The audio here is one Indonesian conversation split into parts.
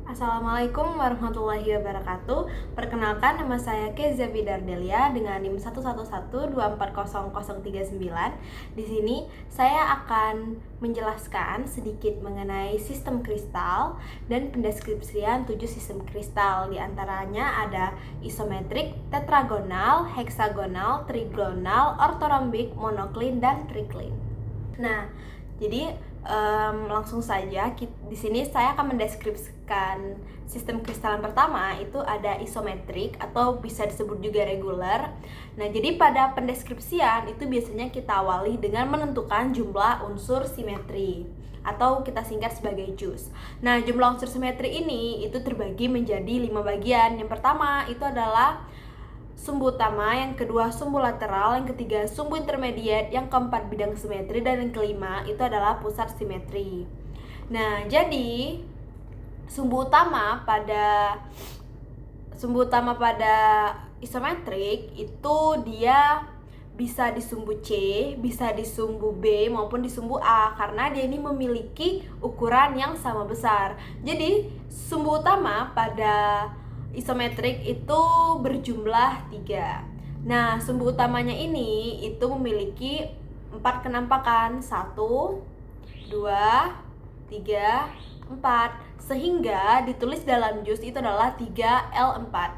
Assalamualaikum warahmatullahi wabarakatuh. Perkenalkan, nama saya Keza Bidardelia dengan NIM 111240039. Di sini saya akan menjelaskan sedikit mengenai sistem kristal dan pendeskripsian 7 sistem kristal. Di antaranya ada isometrik, tetragonal, heksagonal, trigonal, ortorambik, monoklin, dan triklin. Nah, jadi langsung saja di sini saya akan mendeskripsikan sistem kristal yang pertama, itu ada isometrik atau bisa disebut juga reguler. Nah, jadi pada pendeskripsian itu biasanya kita awali dengan menentukan jumlah unsur simetri atau kita singkat sebagai JUS. Nah, jumlah unsur simetri ini itu terbagi menjadi 5 bagian. Yang pertama itu adalah sumbu utama, yang kedua sumbu lateral, yang ketiga sumbu intermediate, yang keempat bidang simetri, dan yang kelima itu adalah pusat simetri. Nah, jadi sumbu utama pada isometrik itu dia bisa di sumbu C, bisa di sumbu B maupun di sumbu A karena dia ini memiliki ukuran yang sama besar. Jadi sumbu utama pada isometrik itu berjumlah 3. Nah, sumbu utamanya ini itu memiliki 4 kenampakan, 1, 2, 3, 4, sehingga ditulis dalam JUS itu adalah 3L4.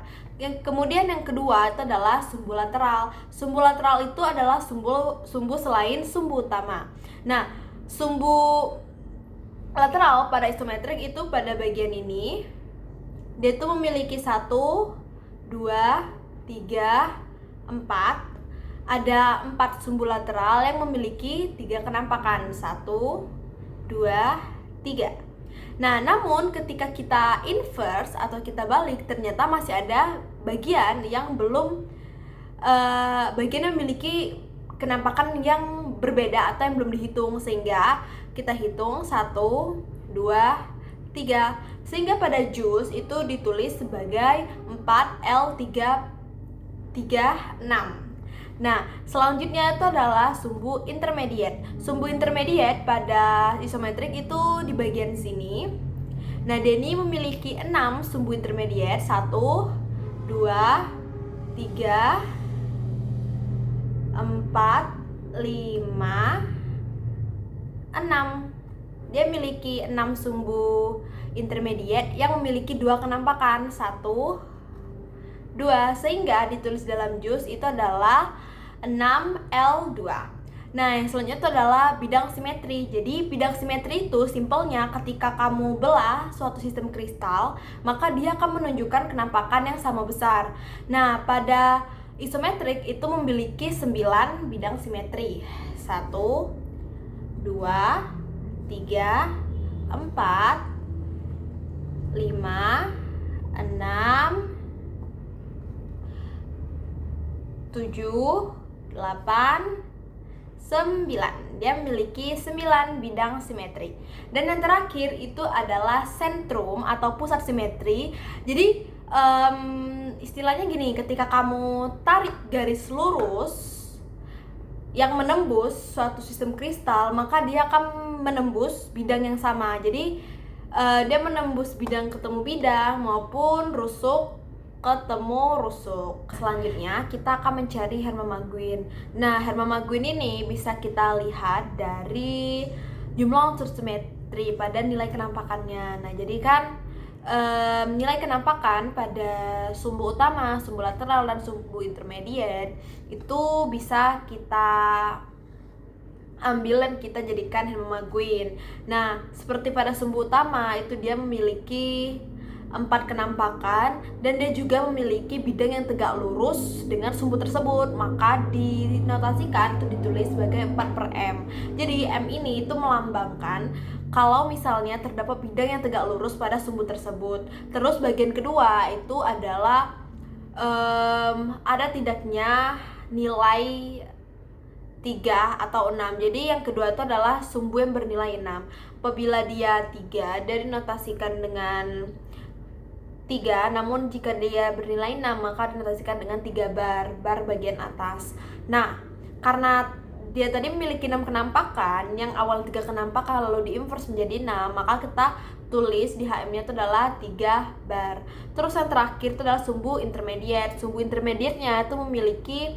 Kemudian yang kedua itu adalah sumbu lateral. Sumbu lateral itu adalah sumbu selain sumbu utama. Nah, sumbu lateral pada isometrik itu pada bagian ini dia tuh memiliki 1, 2, 3, 4. Ada 4 sumbu lateral yang memiliki 3 kenampakan, 1, 2, 3. Nah, namun ketika kita inverse atau kita balik, ternyata masih ada bagian yang belum bagian yang memiliki kenampakan yang berbeda atau yang belum dihitung, sehingga kita hitung 1, 2, 3, sehingga pada JUS itu ditulis sebagai 4L336. Nah, selanjutnya itu adalah sumbu intermediate. Sumbu intermediate pada isometrik itu di bagian sini. Nah, Denny memiliki 6 sumbu intermediate, 1, 2, 3, 4, 5, 6. Dia memiliki 6 sumbu intermediate yang memiliki 2 kenampakan, 1, 2, sehingga ditulis dalam JUS itu adalah 6L2. Nah, yang selanjutnya itu adalah bidang simetri. Jadi bidang simetri itu simpelnya ketika kamu belah suatu sistem kristal, maka dia akan menunjukkan kenampakan yang sama besar. Nah, pada isometrik itu memiliki 9 bidang simetri. 1, 2, 3, 4, 5, 6, 7, 8, 9. Dia memiliki 9 bidang simetri. Dan yang terakhir itu adalah sentrum atau pusat simetri. Jadi istilahnya gini, ketika kamu tarik garis lurus yang menembus suatu sistem kristal, maka dia akan menembus bidang yang sama. Jadi dia menembus bidang ketemu bidang maupun rusuk ketemu rusuk. Selanjutnya kita akan mencari Hermamaguin. Nah, Hermamaguin ini bisa kita lihat dari jumlah unsur simetri pada nilai kenampakannya. Nah, jadi kan nilai kenampakan pada sumbu utama, sumbu lateral, dan sumbu intermediate itu bisa kita ambil dan kita jadikan Hermamaguin. Nah, seperti pada sumbu utama itu dia memiliki 4 kenampakan dan dia juga memiliki bidang yang tegak lurus dengan sumbu tersebut, maka dinotasikan itu ditulis sebagai 4/M. Jadi M ini itu melambangkan kalau misalnya terdapat bidang yang tegak lurus pada sumbu tersebut. Terus bagian kedua itu adalah ada tidaknya nilai 3 atau 6. Jadi yang kedua itu adalah sumbu yang bernilai 6. Apabila dia 3, dia dinotasikan dengan 3, namun jika dia bernilai 6 maka dinotasikan dengan 3 bar bagian atas. Nah, karena dia tadi memiliki 6 kenampakan, yang awal 3 kenampakan lalu diinverse menjadi 6, maka kita tulis di HM-nya itu adalah 3 bar. Terus yang terakhir itu adalah sumbu intermediate. Sumbu intermediate-nya itu memiliki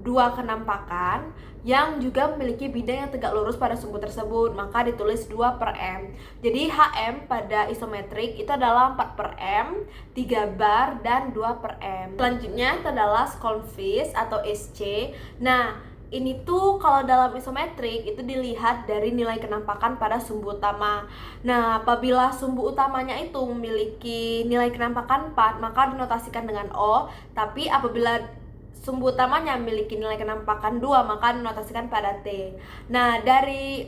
2 kenampakan yang juga memiliki bidang yang tegak lurus pada sumbu tersebut, maka ditulis 2 per M. Jadi HM pada isometrik itu adalah 4 per M, 3 bar, dan 2 per M. Selanjutnya itu adalah Schonfist atau SC. Nah, ini tuh kalau dalam isometrik itu dilihat dari nilai kenampakan pada sumbu utama. Nah, apabila sumbu utamanya itu memiliki nilai kenampakan 4, maka dinotasikan dengan O. Tapi apabila sumbu utamanya memiliki nilai kenampakan 2, maka dinotasikan pada T. Nah, dari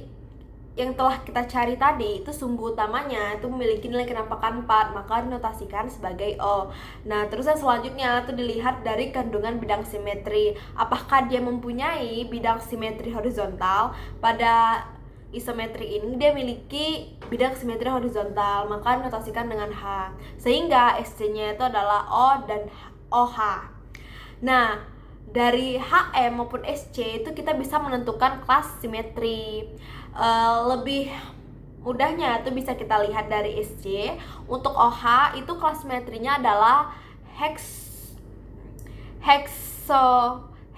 yang telah kita cari tadi, itu sumbu utamanya itu memiliki nilai kenampakan 4, maka dinotasikan sebagai O. Nah, terus yang selanjutnya itu dilihat dari kandungan bidang simetri. Apakah dia mempunyai bidang simetri horizontal? Pada isometri ini dia memiliki bidang simetri horizontal, maka dinotasikan dengan H. Sehingga SC-nya itu adalah O dan OH. Nah, dari HM maupun SC itu kita bisa menentukan kelas simetri. Lebih mudahnya itu bisa kita lihat dari SC. Untuk OH itu kelas simetrinya adalah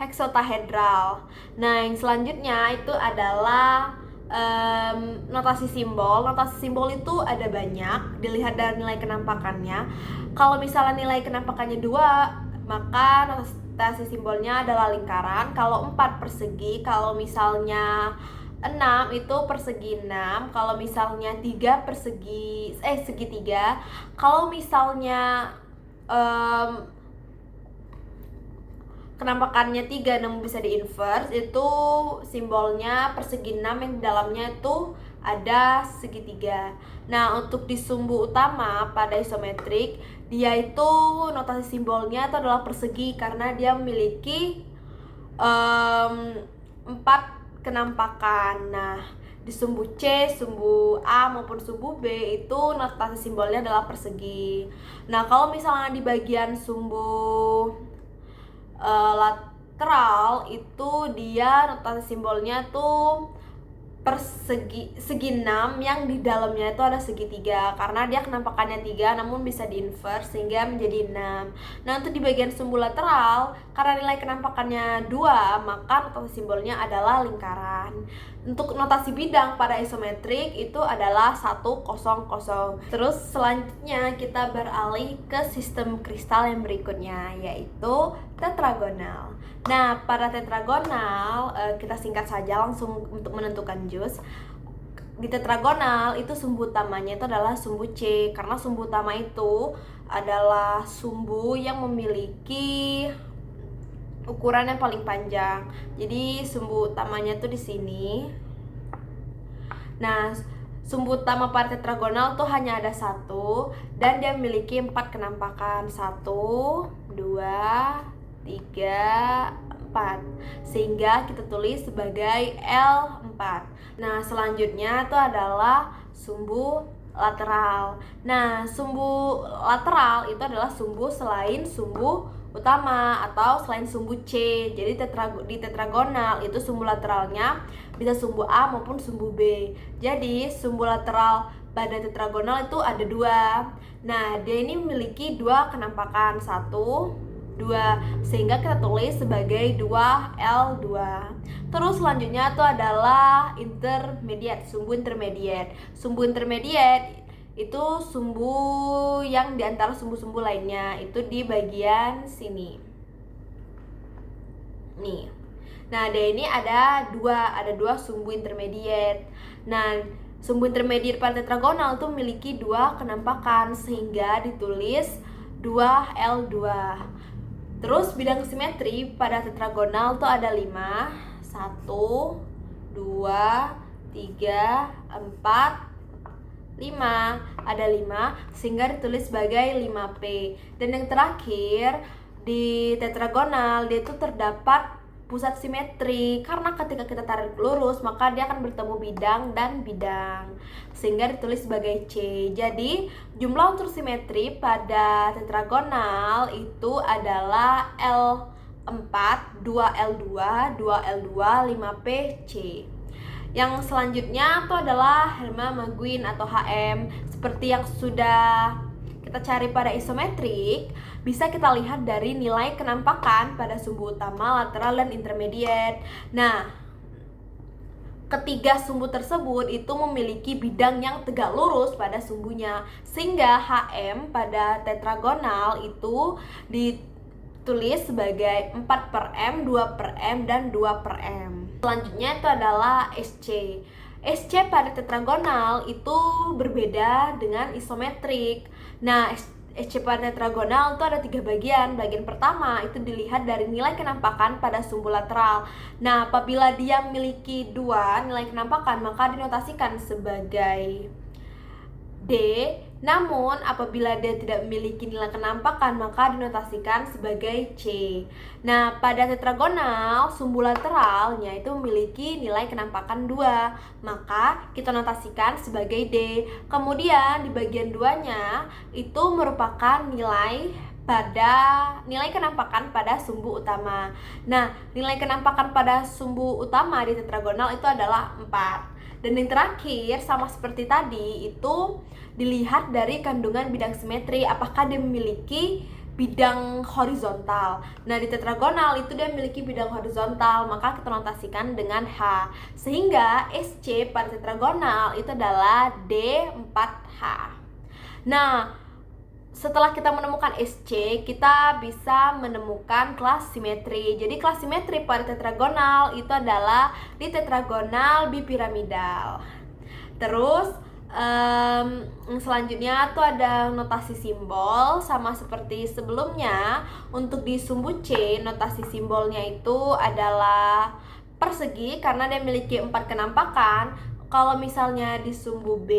heksotahedral. Nah, yang selanjutnya itu adalah notasi simbol. Notasi simbol itu ada banyak, dilihat dari nilai kenampakannya. Kalau misalnya nilai kenampakannya 2, maka notasi simbolnya adalah lingkaran. Kalau 4 persegi, kalau misalnya 6 itu persegi 6, kalau misalnya 3 segitiga. Kalau misalnya kenampakannya 3 namun bisa diinverse, itu simbolnya persegi 6 yang di dalamnya itu ada segitiga. Nah, untuk di sumbu utama pada isometrik, dia itu notasi simbolnya itu adalah persegi karena dia memiliki 4 kenampakan. Nah, di sumbu C, sumbu A maupun sumbu B itu notasi simbolnya adalah persegi. Nah, kalau misalnya di bagian sumbu lateral itu dia notasi simbolnya tuh persegi 6 yang di dalamnya itu ada segitiga karena dia kenampakannya 3 namun bisa diinverse sehingga menjadi 6. Nah, untuk di bagian sumbu lateral karena nilai kenampakannya 2, maka notasi simbolnya adalah lingkaran. Untuk notasi bidang pada isometrik itu adalah 100. Terus selanjutnya kita beralih ke sistem kristal yang berikutnya, yaitu tetragonal. Nah, pada tetragonal kita singkat saja langsung untuk menentukan jus. Di tetragonal itu sumbu utamanya itu adalah sumbu C karena sumbu utama itu adalah sumbu yang memiliki ukuran yang paling panjang. Jadi sumbu utamanya itu di sini. Nah, sumbu utama pada tetragonal tuh hanya ada 1 dan dia memiliki 4 kenampakan. 1, 2, 3, 4. Sehingga kita tulis sebagai L4. Nah, selanjutnya itu adalah sumbu lateral. Nah, sumbu lateral itu adalah sumbu selain sumbu utama atau selain sumbu C. Jadi di tetragonal itu sumbu lateralnya bisa sumbu A maupun sumbu B. Jadi sumbu lateral pada tetragonal itu ada 2. Nah, dia ini memiliki 2 kenampakan, 1, 2, sehingga kita tulis sebagai 2L2. Terus selanjutnya itu adalah intermediate, sumbu intermediate. Sumbu intermediate itu sumbu yang diantara sumbu-sumbu lainnya, itu di bagian sini nih. Nah, ini ada dua sumbu intermediate. Nah, sumbu intermediate pada tetragonal itu memiliki 2 kenampakan sehingga ditulis 2L2. Terus bidang simetri pada tetragonal tuh ada 5. 1, 2, 3, 4, 5. Ada 5 sehingga ditulis sebagai 5P. Dan yang terakhir di tetragonal dia itu terdapat pusat simetri karena ketika kita tarik lurus maka dia akan bertemu bidang dan bidang sehingga ditulis sebagai C. Jadi jumlah unsur simetri pada tetragonal itu adalah L4, 2L2, 2L2, 5P, C. Yang selanjutnya itu adalah Herma Maguin atau HM. Seperti yang sudah kita cari pada isometrik, bisa kita lihat dari nilai kenampakan pada sumbu utama, lateral, dan intermediate. Nah, ketiga sumbu tersebut itu memiliki bidang yang tegak lurus pada sumbunya, sehingga HM pada tetragonal itu ditulis sebagai 4/M, 2/M, dan 2/M. Selanjutnya itu adalah SC. SC pada tetragonal itu berbeda dengan isometrik. Nah, SC pada tetragonal itu ada 3 bagian. Bagian pertama itu dilihat dari nilai kenampakan pada sumbu lateral. Nah, apabila dia memiliki 2 nilai kenampakan, maka dinotasikan sebagai D. Namun, apabila dia tidak memiliki nilai kenampakan, maka dinotasikan sebagai C. Nah, pada tetragonal, sumbu lateralnya itu memiliki nilai kenampakan 2, maka kita notasikan sebagai D. Kemudian, di bagian 2-nya, itu merupakan nilai kenampakan pada sumbu utama. Nah, nilai kenampakan pada sumbu utama di tetragonal itu adalah 4. Dan yang terakhir, sama seperti tadi, itu dilihat dari kandungan bidang simetri, apakah dia memiliki bidang horizontal. Nah, di tetragonal itu dia memiliki bidang horizontal, maka kita notasikan dengan H. Sehingga SC pada tetragonal itu adalah D4H. Nah, setelah kita menemukan SC, kita bisa menemukan kelas simetri. Jadi kelas simetri pada tetragonal itu adalah di tetragonal bipiramidal. Terus selanjutnya tuh ada notasi simbol, sama seperti sebelumnya. Untuk di sumbu C, notasi simbolnya itu adalah persegi karena dia memiliki 4 kenampakan. Kalau misalnya di sumbu B,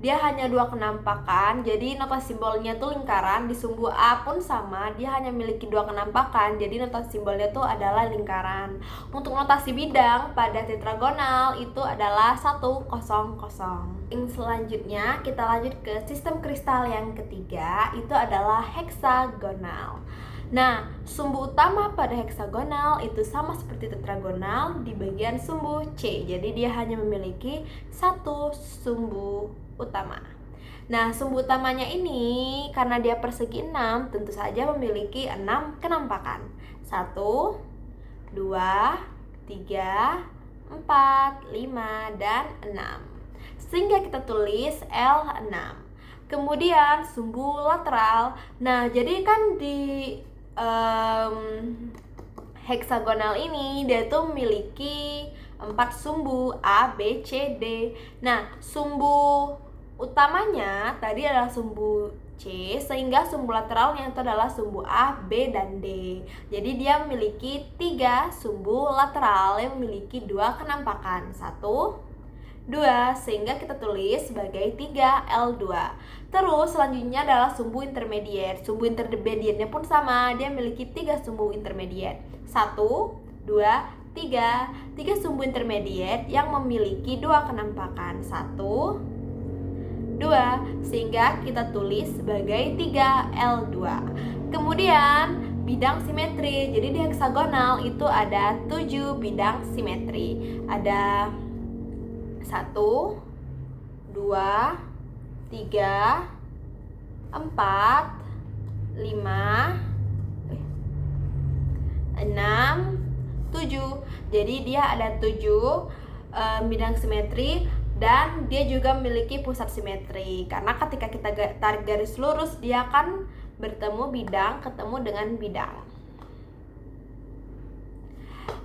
dia hanya 2 kenampakan, jadi notasi simbolnya tuh lingkaran. Di sumbu A pun sama, dia hanya memiliki 2 kenampakan, jadi notasi simbolnya tuh adalah lingkaran. Untuk notasi bidang pada tetragonal itu adalah 100. Yang selanjutnya kita lanjut ke sistem kristal yang ketiga, itu adalah heksagonal. Nah, sumbu utama pada heksagonal itu sama seperti tetragonal di bagian sumbu C. Jadi dia hanya memiliki 1 sumbu utama. Nah, sumbu utamanya ini karena dia persegi 6, tentu saja memiliki 6 kenampakan. 1, 2, 3, 4, 5, dan 6. Sehingga kita tulis L6. Kemudian sumbu lateral. Nah, jadi kan di heksagonal ini dia tuh memiliki 4 sumbu A, B, C, D. Nah, sumbu utamanya tadi adalah sumbu C, sehingga sumbu lateralnya itu adalah sumbu A, B, dan D. Jadi dia memiliki 3 sumbu lateral yang memiliki 2 kenampakan. 1, 2, sehingga kita tulis sebagai 3L2. Terus selanjutnya adalah sumbu intermediate. Sumbu intermediate-nya pun sama, dia memiliki 3 sumbu intermediate. 1, 2, 3. 3 sumbu intermediate yang memiliki 2 kenampakan. 1, 2, sehingga kita tulis sebagai 3L2. Kemudian bidang simetri. Jadi di heksagonal itu ada 7 bidang simetri. Ada 1, 2, 3, 4, 5, 6, 7. Jadi dia ada 7 bidang simetri, dan dia juga memiliki pusat simetri. Karena ketika kita tarik garis lurus, dia akan bertemu bidang ketemu dengan bidang.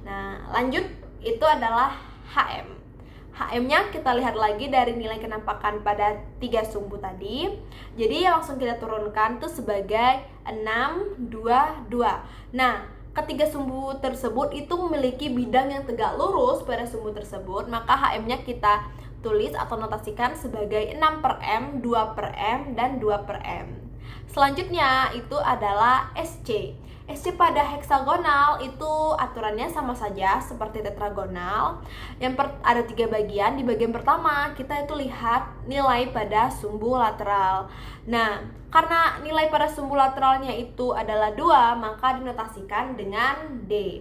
Nah, lanjut itu adalah HM. HM-nya kita lihat lagi dari nilai kenampakan pada 3 sumbu tadi. Jadi langsung kita turunkan tuh sebagai 6, 2, 2. Nah, ketiga sumbu tersebut itu memiliki bidang yang tegak lurus pada sumbu tersebut, maka HM-nya kita tulis atau notasikan sebagai 6/M, 2/M, dan 2/M. Selanjutnya itu adalah SC. SC pada heksagonal itu aturannya sama saja seperti tetragonal. Ada 3 bagian. Di bagian pertama kita itu lihat nilai pada sumbu lateral. Nah, karena nilai pada sumbu lateralnya itu adalah 2, maka dinotasikan dengan D.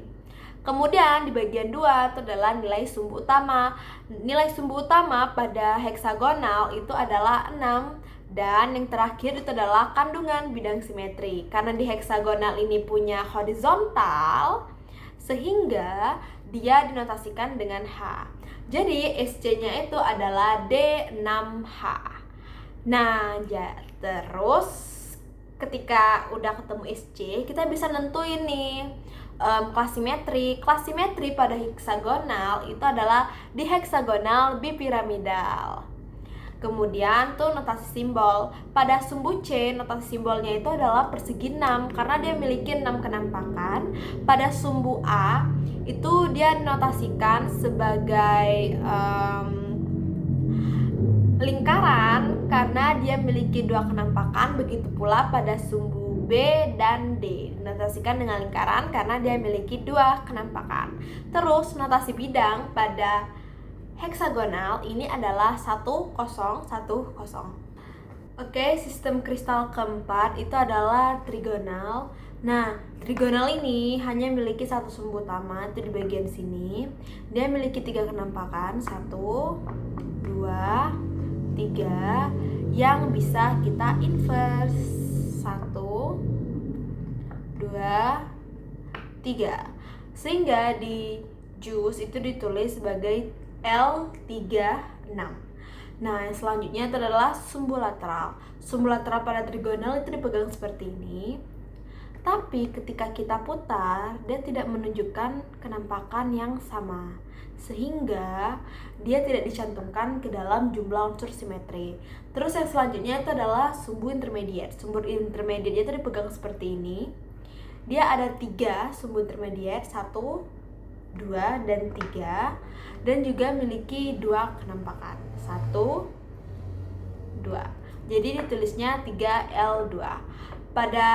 Kemudian di bagian 2 itu adalah nilai sumbu utama. Nilai sumbu utama pada heksagonal itu adalah 6. Dan yang terakhir itu adalah kandungan bidang simetri. Karena di heksagonal ini punya horizontal, sehingga dia dinotasikan dengan H. Jadi SC-nya itu adalah D6H. Nah, terus ketika udah ketemu SC, kita bisa nentuin nih kelas simetri. Kelas simetri pada heksagonal itu adalah di heksagonal bipiramidal. Kemudian tuh notasi simbol. Pada sumbu C, notasi simbolnya itu adalah persegi 6 karena dia memiliki 6 kenampakan. Pada sumbu A, itu dia dinotasikan sebagai lingkaran karena dia memiliki 2 kenampakan. Begitu pula pada sumbu B dan D dinotasikan dengan lingkaran karena dia memiliki 2 kenampakan. Terus notasi bidang pada heksagonal ini adalah 1010. Oke, sistem kristal keempat itu adalah trigonal. Nah, trigonal ini hanya memiliki satu sumbu utama, itu di bagian sini. Dia memiliki 3 kenampakan, 1, 2, 3, yang bisa kita inverse. 1, 2, 3. Sehingga di JUS itu ditulis sebagai L36. Nah, yang selanjutnya itu adalah sumbu lateral. Sumbu lateral pada trigonal itu dipegang seperti ini. Tapi ketika kita putar, dia tidak menunjukkan kenampakan yang sama, sehingga dia tidak dicantumkan ke dalam jumlah unsur simetri. Terus yang selanjutnya itu adalah sumbu intermediate. Sumbu intermediate itu dipegang seperti ini. Dia ada 3 sumbu intermediate, 1, 2, dan 3, dan juga memiliki 2 kenampakan, 1, 2. Jadi ditulisnya 3L2. Pada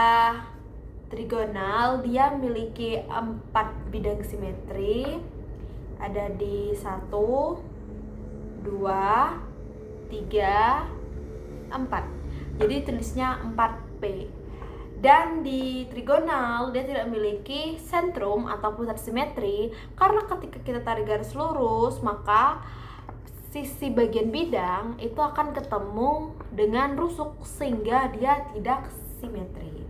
trigonal dia memiliki 4 bidang simetri, ada di 1, 2, 3, 4. Jadi tulisnya 4P. Dan di trigonal dia tidak memiliki sentrum atau pusat simetri karena ketika kita tarik garis lurus, maka sisi bagian bidang itu akan ketemu dengan rusuk sehingga dia tidak simetri.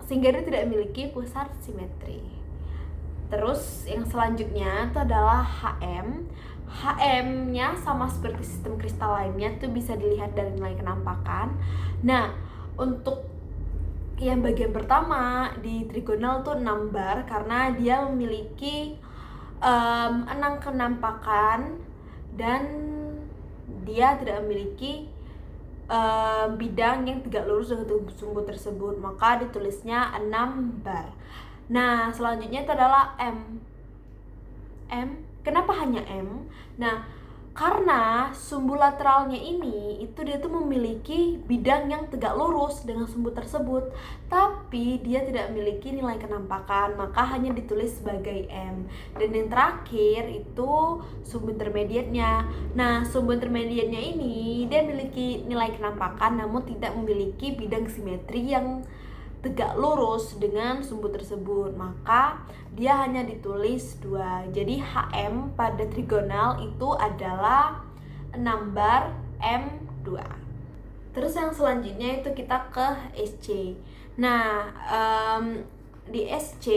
Sehingga dia tidak memiliki pusat simetri. Terus yang selanjutnya itu adalah HM. HM-nya sama seperti sistem kristal lainnya, tuh bisa dilihat dari nilai kenampakan. Nah, untuk yang bagian pertama di trigonal tuh 6 bar karena dia memiliki 6 kenampakan dan dia tidak memiliki bidang yang tegak lurus dengan sumbu tersebut, maka ditulisnya 6 bar. Nah, selanjutnya itu adalah M. Kenapa hanya M? Nah, karena sumbu lateralnya ini itu dia tuh memiliki bidang yang tegak lurus dengan sumbu tersebut, tapi dia tidak memiliki nilai kenampakan, maka hanya ditulis sebagai M. Dan yang terakhir itu sumbu intermediate-nya. Nah, sumbu intermediate-nya ini dia memiliki nilai kenampakan namun tidak memiliki bidang simetri yang tegak lurus dengan sumbu tersebut, maka dia hanya ditulis 2. Jadi HM pada trigonal itu adalah 6 bar M2. Terus yang selanjutnya itu kita ke SC. Nah, di SC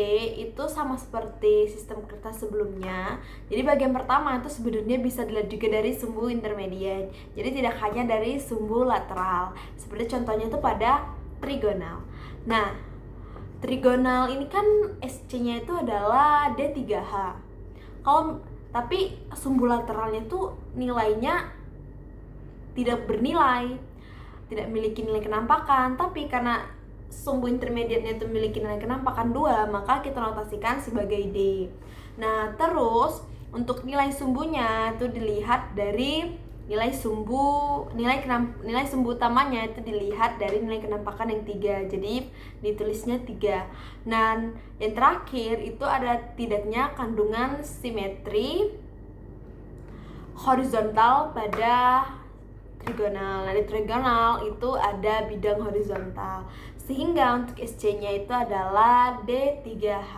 itu sama seperti sistem kertas sebelumnya. Jadi bagian pertama itu sebenarnya bisa dilihat juga dari sumbu intermediate. Jadi tidak hanya dari sumbu lateral. Seperti contohnya itu pada trigonal. Nah, trigonal ini kan SC-nya itu adalah D3H. Tapi sumbu lateralnya itu nilainya tidak bernilai, tidak memiliki nilai kenampakan. Tapi karena sumbu intermediate-nya itu memiliki nilai kenampakan 2, maka kita notasikan sebagai D. Nah, terus untuk nilai sumbunya itu dilihat dari nilai sumbu utamanya itu dilihat dari nilai kenampakan yang 3, jadi ditulisnya 3. Nah, yang terakhir itu ada tidaknya kandungan simetri horizontal pada trigonal. Nah, di trigonal itu ada bidang horizontal, sehingga untuk SC-nya itu adalah D3H.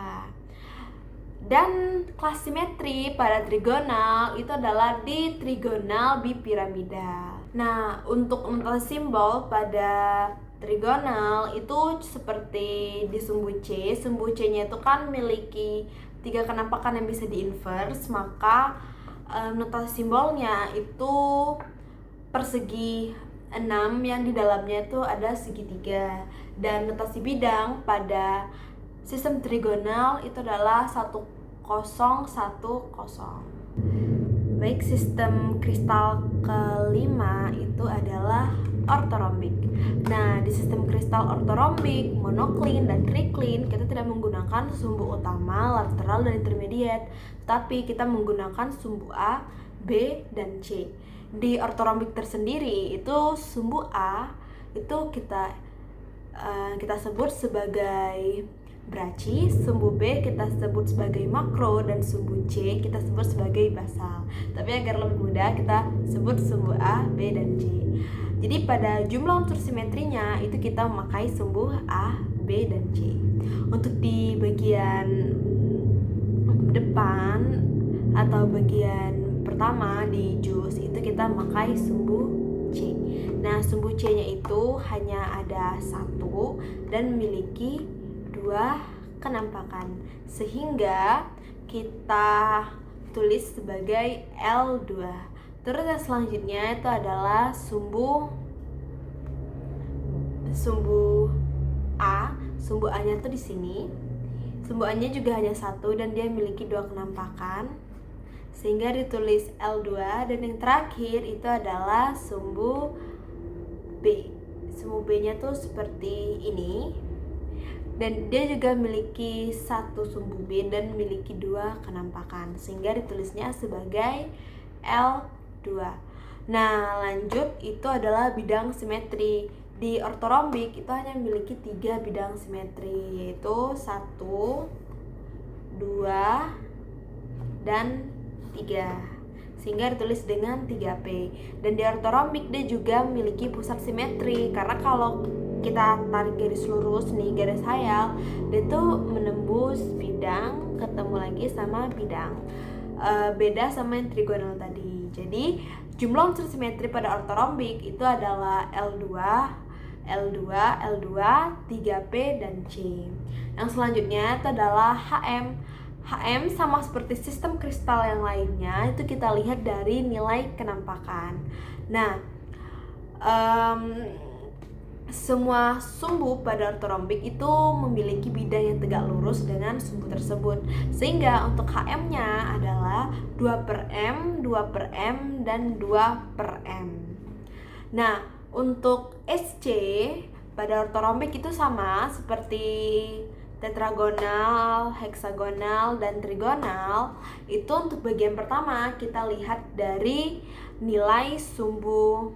Dan kelas simetri pada trigonal itu adalah di trigonal bipiramida. Nah, untuk notasi simbol pada trigonal itu seperti di sumbu C. Sumbu C-nya itu kan memiliki 3 kenampakan yang bisa diinverse, maka notasi simbolnya itu persegi 6 yang di dalamnya itu ada segitiga. Dan notasi bidang pada sistem trigonal itu adalah 1010. Baik, sistem kristal kelima itu adalah ortorombik. Nah, di sistem kristal ortorombik, monoklin dan triklin kita tidak menggunakan sumbu utama, lateral, dan intermediate, tapi kita menggunakan sumbu A, B, dan C. Di ortorombik tersendiri itu sumbu A itu kita sebut sebagai braci, sumbu B kita sebut sebagai makro, dan sumbu C kita sebut sebagai basal. Tapi agar lebih mudah kita sebut sumbu A, B, dan C. Jadi pada jumlah unsur simetrinya itu kita memakai sumbu A, B, dan C. Untuk di bagian depan atau bagian pertama di jus itu kita memakai sumbu C. Nah, sumbu C-nya itu hanya ada 1 dan memiliki 2 kenampakan, sehingga kita tulis sebagai L2. Terus yang selanjutnya itu adalah sumbu A. Sumbu A-nya tuh di sini. Sumbu A-nya juga hanya 1 dan dia memiliki 2 kenampakan, sehingga ditulis L2. Dan yang terakhir itu adalah sumbu B. Sumbu B-nya tuh seperti ini. Dan dia juga memiliki 1 sumbu B dan memiliki 2 kenampakan, sehingga ditulisnya sebagai L2. Nah, lanjut itu adalah bidang simetri. Di ortorombik itu hanya memiliki 3 bidang simetri, yaitu 1, 2, dan 3, sehingga ditulis dengan 3P. Dan di ortorombik dia juga memiliki pusat simetri, karena kalau kita tarik garis lurus nih, garis hayal, dia tuh menembus bidang, ketemu lagi sama bidang. Beda sama yang trigonal tadi. Jadi jumlah unsur simetri pada ortorombik itu adalah L2, L2, L2, 3P, dan C. Yang selanjutnya itu adalah HM. HM sama seperti sistem kristal yang lainnya, itu kita lihat dari nilai kenampakan. Nah, semua sumbu pada ortorombik itu memiliki bidang yang tegak lurus dengan sumbu tersebut, sehingga untuk HM-nya adalah 2/M, 2/M, dan 2/M. Nah, untuk SC pada ortorombik itu sama seperti tetragonal, heksagonal, dan trigonal. Itu untuk bagian pertama kita lihat dari nilai sumbu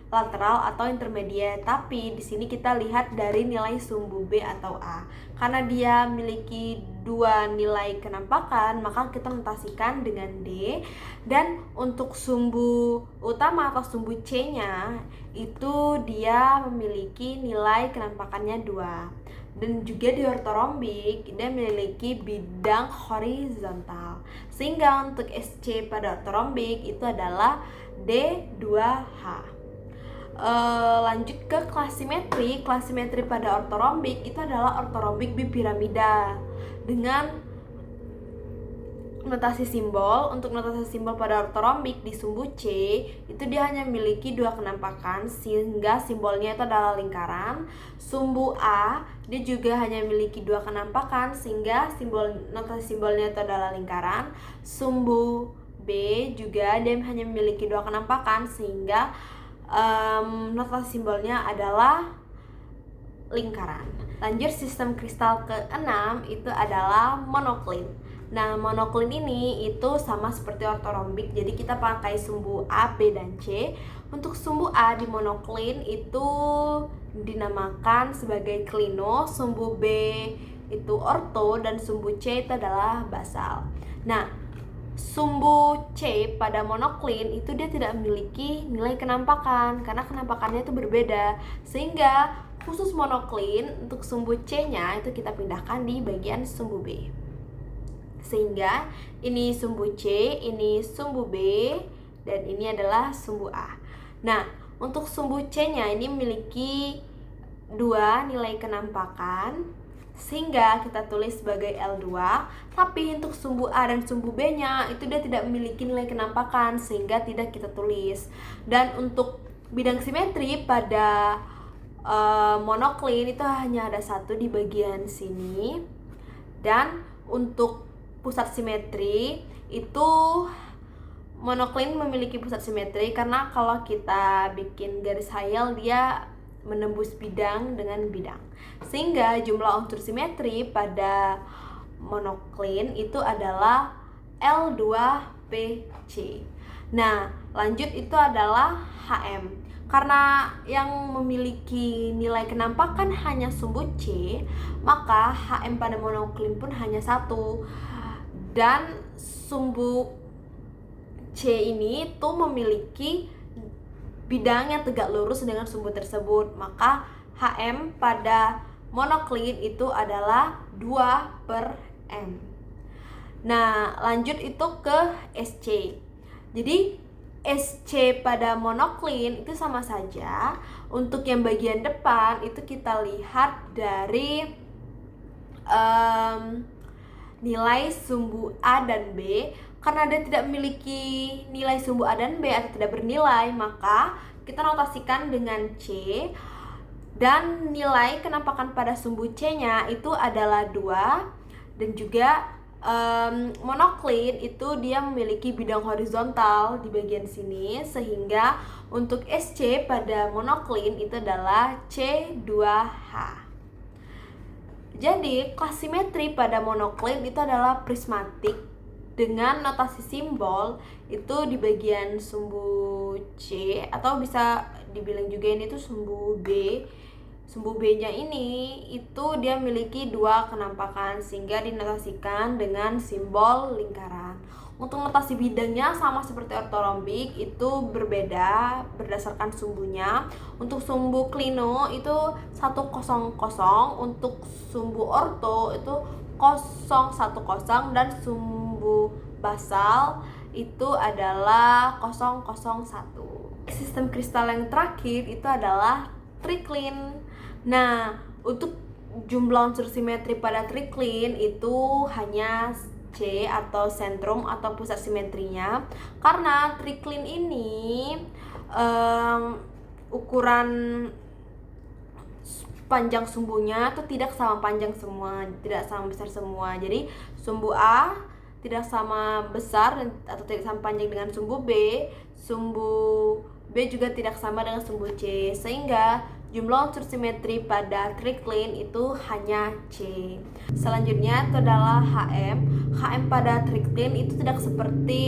lateral atau intermediate, tapi di sini kita lihat dari nilai sumbu B atau A. Karena dia memiliki 2 nilai kenampakan, maka kita notasikan dengan D. Dan untuk sumbu utama atau sumbu C-nya itu dia memiliki nilai kenampakannya 2. Dan juga di ortorombik dia memiliki bidang horizontal, sehingga untuk SC pada ortorombik itu adalah D2H. Lanjut ke kelas simetri. Kelas simetri pada ortorombik itu adalah ortorombik bipiramida dengan notasi simbol. Untuk notasi simbol pada ortorombik di sumbu C itu dia hanya memiliki 2 kenampakan, sehingga simbolnya itu adalah lingkaran. Sumbu A dia juga hanya memiliki 2 kenampakan, sehingga notasi simbolnya itu adalah lingkaran. Sumbu B juga dia hanya memiliki 2 kenampakan, sehingga notasi simbolnya adalah lingkaran. Lanjut, sistem kristal ke-6 itu adalah monoklin. Nah, monoklin ini itu sama seperti ortorombik, jadi kita pakai sumbu A, B, dan C. Untuk sumbu A di monoklin itu dinamakan sebagai klino, sumbu B itu orto, dan sumbu C itu adalah basal. Nah, sumbu C pada monoklin itu dia tidak memiliki nilai kenampakan karena kenampakannya itu berbeda, sehingga khusus monoklin untuk sumbu C-nya itu kita pindahkan di bagian sumbu B. Sehingga ini sumbu C, ini sumbu B, dan ini adalah sumbu A. Nah, untuk sumbu C-nya ini memiliki 2 nilai kenampakan, sehingga kita tulis sebagai L2. Tapi untuk sumbu A dan sumbu B-nya itu dia tidak memiliki nilai kenampakan, sehingga tidak kita tulis. Dan untuk bidang simetri pada monocline itu hanya ada 1 di bagian sini. Dan untuk pusat simetri itu monocline memiliki pusat simetri karena kalau kita bikin garis hayal dia menembus bidang dengan bidang, sehingga jumlah unsur simetri pada monocline itu adalah L2PC. Nah, lanjut itu adalah HM. Karena yang memiliki nilai kenampakan hanya sumbu C, maka HM pada monocline pun hanya 1. Dan sumbu C ini tuh memiliki bidang yang tegak lurus dengan sumbu tersebut, maka HM pada monocline itu adalah 2/M. Nah, lanjut itu ke SC. Jadi SC pada monocline itu sama saja. Untuk yang bagian depan itu kita lihat dari nilai sumbu A dan B. Karena dia tidak memiliki nilai sumbu A dan B atau tidak bernilai, maka kita notasikan dengan C. Dan nilai kenampakan pada sumbu C-nya itu adalah 2. Dan juga monocline itu dia memiliki bidang horizontal di bagian sini, sehingga untuk SC pada monocline itu adalah C2H. Jadi kelas simetri pada monocline itu adalah prismatik dengan notasi simbol itu di bagian sumbu C, atau bisa dibilang juga ini tuh sumbu B. Sumbu B-nya ini itu dia memiliki 2 kenampakan, sehingga dinotasikan dengan simbol lingkaran. Untuk notasi bidangnya sama seperti ortorombik, itu berbeda berdasarkan sumbunya. Untuk sumbu klino itu 100, untuk sumbu orto itu 010, dan sumbu basal itu adalah 001. Sistem kristal yang terakhir itu adalah tricline. Nah, untuk jumlah unsur simetri pada tricline itu hanya C atau sentrum atau pusat simetrinya. Karena tricline ini ukuran panjang sumbunya itu tidak sama panjang semua, tidak sama besar semua. Jadi sumbu A tidak sama besar atau tidak sama panjang dengan sumbu B. Sumbu B juga tidak sama dengan sumbu C, sehingga jumlah unsur simetri pada tricline itu hanya C. Selanjutnya itu adalah HM. HM pada tricline itu tidak seperti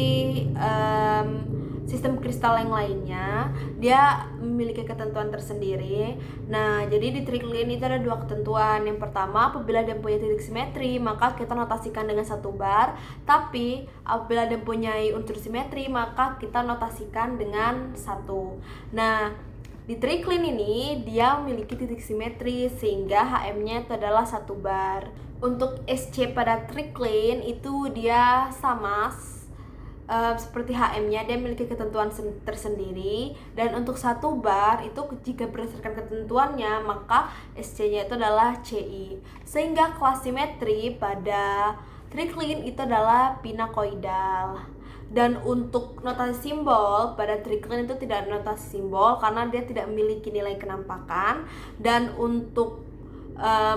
sistem kristal yang lainnya, dia memiliki ketentuan tersendiri. Nah, jadi di tricline itu ada 2 ketentuan. Yang pertama, apabila dia punya titik simetri, maka kita notasikan dengan 1 bar. Tapi apabila dia punya unsur simetri, maka kita notasikan dengan 1. Nah, di tricline ini dia memiliki titik simetri, sehingga HM-nya itu adalah 1 bar. Untuk SC pada tricline itu dia sama seperti HM-nya, dia memiliki ketentuan tersendiri. Dan untuk 1 bar itu jika berdasarkan ketentuannya, maka SC-nya itu adalah CI. Sehingga kelas simetri pada tricline itu adalah pinakoidal. Dan untuk notasi simbol pada tricline itu tidak ada notasi simbol karena dia tidak memiliki nilai kenampakan. Dan untuk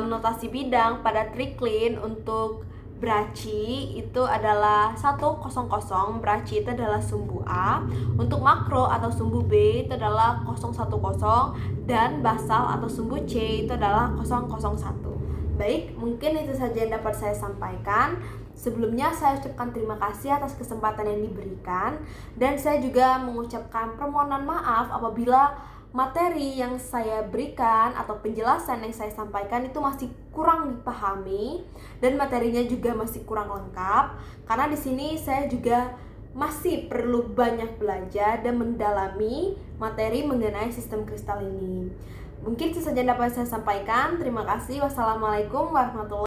notasi bidang pada tricline untuk Braci itu adalah 100, Braci itu adalah sumbu A. Untuk makro atau sumbu B itu adalah 010, dan basal atau sumbu C itu adalah 001. Baik, mungkin itu saja yang dapat saya sampaikan. Sebelumnya saya ucapkan terima kasih atas kesempatan yang diberikan, dan saya juga mengucapkan permohonan maaf apabila materi yang saya berikan atau penjelasan yang saya sampaikan itu masih kurang dipahami dan materinya juga masih kurang lengkap, karena di sini saya juga masih perlu banyak belajar dan mendalami materi mengenai sistem kristal ini. Mungkin itu saja yang dapat saya sampaikan. Terima kasih. Wassalamualaikum warahmatullahi wabarakatuh.